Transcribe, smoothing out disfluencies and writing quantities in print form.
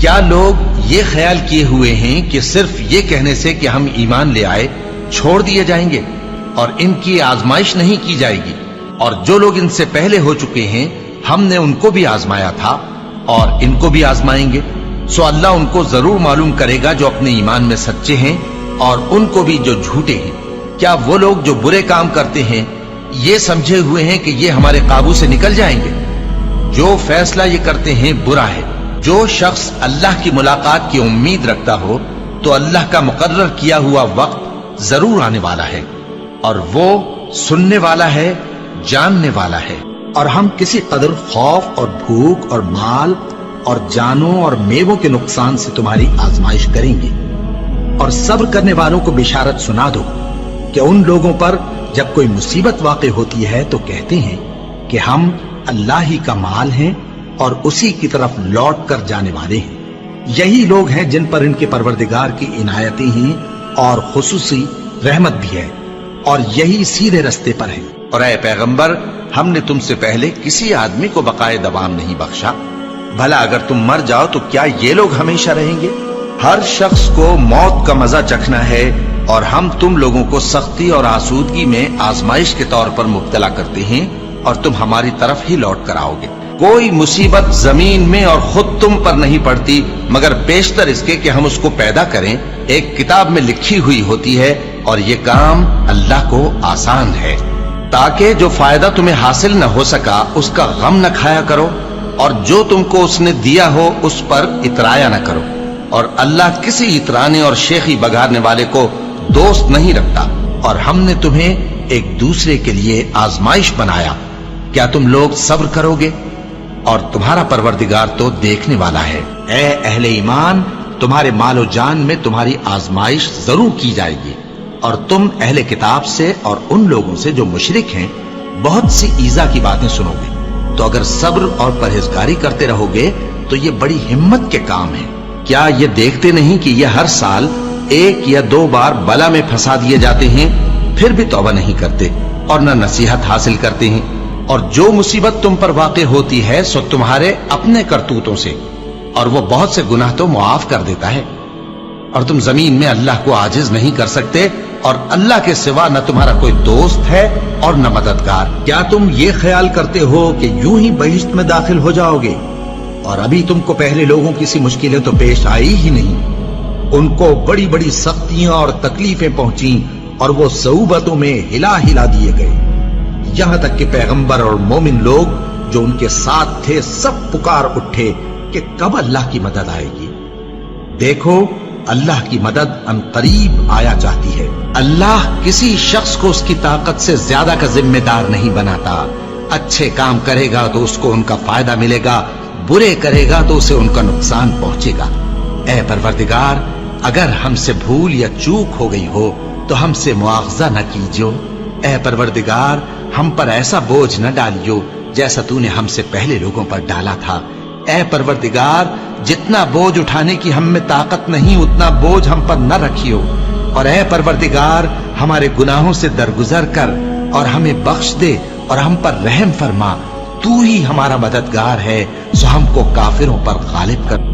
کیا لوگ یہ خیال کیے ہوئے ہیں کہ صرف یہ کہنے سے کہ ہم ایمان لے آئے چھوڑ دیے جائیں گے اور ان کی آزمائش نہیں کی جائے گی؟ اور جو لوگ ان سے پہلے ہو چکے ہیں ہم نے ان کو بھی آزمایا تھا اور ان کو بھی آزمائیں گے، سو اللہ ان کو ضرور معلوم کرے گا جو اپنے ایمان میں سچے ہیں اور ان کو بھی جو جھوٹے ہیں۔ کیا وہ لوگ جو برے کام کرتے ہیں یہ سمجھے ہوئے ہیں کہ یہ ہمارے قابو سے نکل جائیں گے؟ جو فیصلہ یہ کرتے ہیں برا ہے۔ جو شخص اللہ کی ملاقات کی امید رکھتا ہو تو اللہ کا مقرر کیا ہوا وقت ضرور آنے والا ہے، اور وہ سننے والا ہے، جاننے والا ہے۔ اور ہم کسی قدر خوف اور بھوک اور مال اور جانوں اور میووں کے نقصان سے تمہاری آزمائش کریں گے، اور صبر کرنے والوں کو بشارت سنا دو کہ ان لوگوں پر جب کوئی مصیبت واقع ہوتی ہے تو کہتے ہیں کہ ہم اللہ ہی کا مال ہیں اور اسی کی طرف لوٹ کر جانے والے ہیں۔ یہی لوگ ہیں جن پر ان کے پروردگار کی عنایتیں ہیں اور خصوصی رحمت بھی ہے، اور یہی سیدھے رستے پر ہیں۔ اور اے پیغمبر، ہم نے تم سے پہلے کسی آدمی کو بقائے دوام نہیں بخشا، بھلا اگر تم مر جاؤ تو کیا یہ لوگ ہمیشہ رہیں گے؟ ہر شخص کو موت کا مزہ چکھنا ہے، اور ہم تم لوگوں کو سختی اور آسودگی میں آزمائش کے طور پر مبتلا کرتے ہیں، اور تم ہماری طرف ہی لوٹ کر آؤ گے۔ کوئی مصیبت زمین میں اور خود تم پر نہیں پڑتی مگر پیشتر اس کے کہ ہم اس کو پیدا کریں ایک کتاب میں لکھی ہوئی ہوتی ہے، اور یہ کام اللہ کو آسان ہے، تاکہ جو فائدہ تمہیں حاصل نہ ہو سکا اس کا غم نہ کھایا کرو، اور جو تم کو اس نے دیا ہو اس پر اترایا نہ کرو۔ اور اللہ کسی اترانے اور شیخی بگارنے والے کو دوست نہیں رکھتا، اور ہم نے تمہیں ایک دوسرے کے لیے آزمائش بنایا، کیا تم لوگ صبر کرو گے؟ اور تمہارا پروردگار تو دیکھنے والا ہے۔ اے اہل ایمان، تمہارے مال و جان میں تمہاری آزمائش ضرور کی جائے گی، اور تم اہل کتاب سے اور ان لوگوں سے جو مشرک ہیں بہت سی ایذا کی باتیں سنو گے، تو اگر صبر اور پرہیزگاری کرتے رہو گے تو یہ بڑی ہمت کے کام ہے۔ کیا یہ دیکھتے نہیں کہ یہ ہر سال 1 یا 2 بار بلا میں پھنسا دیے جاتے ہیں، پھر بھی توبہ نہیں کرتے اور نہ نصیحت حاصل کرتے ہیں؟ اور جو مصیبت تم پر واقع ہوتی ہے سو تمہارے اپنے کرتوتوں سے، اور وہ بہت سے گناہ تو معاف کر دیتا ہے۔ اور تم زمین میں اللہ کو عاجز نہیں کر سکتے، اور اللہ کے سوا نہ تمہارا کوئی دوست ہے اور نہ مددگار۔ کیا تم یہ خیال کرتے ہو کہ یوں ہی بہشت میں داخل ہو جاؤ گے؟ اور ابھی تم کو پہلے لوگوں کی سی مشکلیں تو پیش آئی ہی نہیں، ان کو بڑی بڑی سختیاں اور تکلیفیں پہنچیں، اور وہ صعوبتوں میں ہلا ہلا دیے گئے، یہاں تک کہ پیغمبر اور مومن لوگ جو ان کے ساتھ تھے سب پکار اٹھے کہ کب اللہ کی مدد آئے گی۔ دیکھو، اللہ کی مدد ان قریب آیا چاہتی ہے۔ اللہ کسی شخص کو اس کی طاقت سے زیادہ کا ذمہ دار نہیں بناتا۔ اچھے کام کرے گا تو اس کو ان کا فائدہ ملے گا، برے کرے گا تو اسے ان کا نقصان پہنچے گا۔ اے پروردگار، اگر ہم سے بھول یا چوک ہو گئی ہو تو ہم سے مواخذہ نہ کیجو۔ اے پروردگار، ہم پر ایسا بوجھ نہ ڈالیو جیسا تو نے ہم سے پہلے لوگوں پر ڈالا تھا۔ اے پروردگار، جتنا بوجھ اٹھانے کی ہم میں طاقت نہیں اتنا بوجھ ہم پر نہ رکھیو، اور اے پروردگار، ہمارے گناہوں سے درگزر کر اور ہمیں بخش دے اور ہم پر رحم فرما۔ تو ہی ہمارا مددگار ہے، سو ہم کو کافروں پر غالب کر۔